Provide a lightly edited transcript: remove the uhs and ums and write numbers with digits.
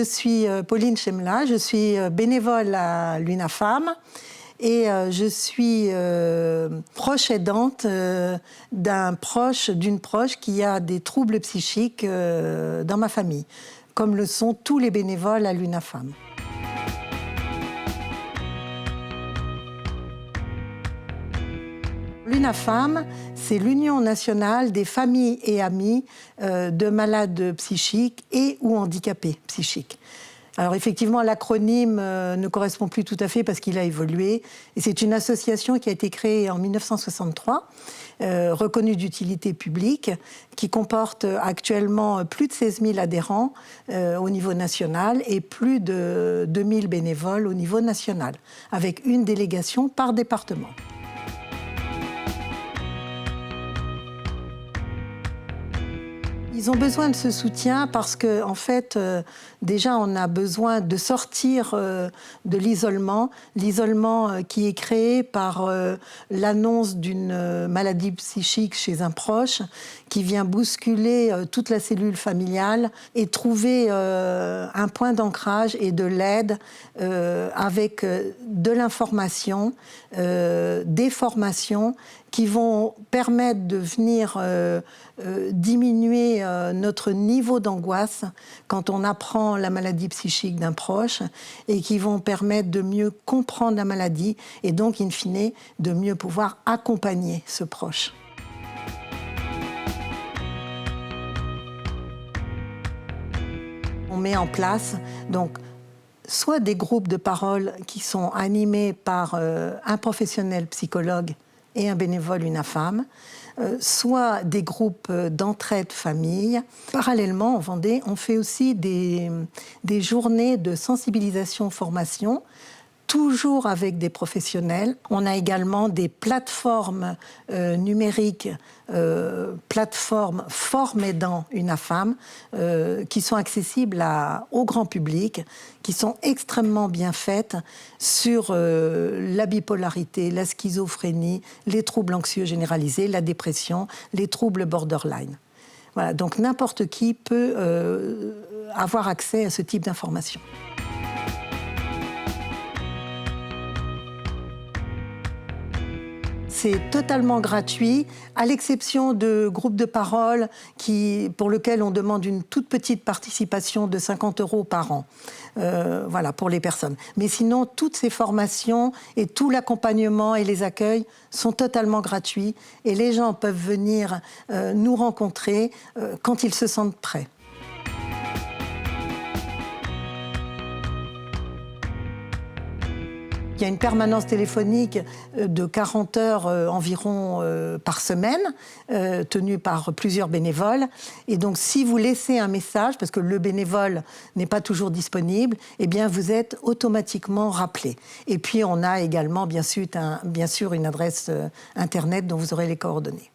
suis Pauline Chemla, je suis bénévole à l'UNAFAM et je suis proche aidante d'une proche qui a des troubles psychiques dans ma famille, comme le sont tous les bénévoles à l'UNAFAM. L'UNAFAM, c'est l'Union nationale des familles et amis de malades psychiques et ou handicapés psychiques. Alors effectivement, l'acronyme ne correspond plus tout à fait parce qu'il a évolué. Et c'est une association qui a été créée en 1963, reconnue d'utilité publique, qui comporte actuellement plus de 16 000 adhérents au niveau national et plus de 2 000 bénévoles au niveau national, avec une délégation par département. Ils ont besoin de ce soutien parce que, en fait, déjà, on a besoin de sortir de l'isolement qui est créé par l'annonce d'une maladie psychique chez un proche, qui vient bousculer toute la cellule familiale et trouver un point d'ancrage et de l'aide avec de l'information, des formations qui vont permettre de venir diminuer notre niveau d'angoisse quand on apprend la maladie psychique d'un proche et qui vont permettre de mieux comprendre la maladie et donc, in fine, de mieux pouvoir accompagner ce proche. On met en place donc soit des groupes de parole qui sont animés par un professionnel psychologue et un bénévole UNAFAM, soit des groupes d'entraide famille. Parallèlement, en Vendée, on fait aussi des journées de sensibilisation-formation, toujours avec des professionnels. On a également des plateformes numériques, plateformes Forme Aidant UNAFAM, qui sont accessibles au grand public, qui sont extrêmement bien faites sur la bipolarité, la schizophrénie, les troubles anxieux généralisés, la dépression, les troubles borderline. Voilà, donc n'importe qui peut avoir accès à ce type d'informations. C'est totalement gratuit, à l'exception de groupes de parole pour lesquels on demande une toute petite participation de 50 € par an. Voilà, pour les personnes. Mais sinon, toutes ces formations et tout l'accompagnement et les accueils sont totalement gratuits et les gens peuvent venir nous rencontrer quand ils se sentent prêts. Il y a une permanence téléphonique de 40 heures environ par semaine, tenue par plusieurs bénévoles. Et donc, si vous laissez un message, parce que le bénévole n'est pas toujours disponible, eh bien, vous êtes automatiquement rappelé. Et puis, on a également, bien sûr, une adresse Internet dont vous aurez les coordonnées.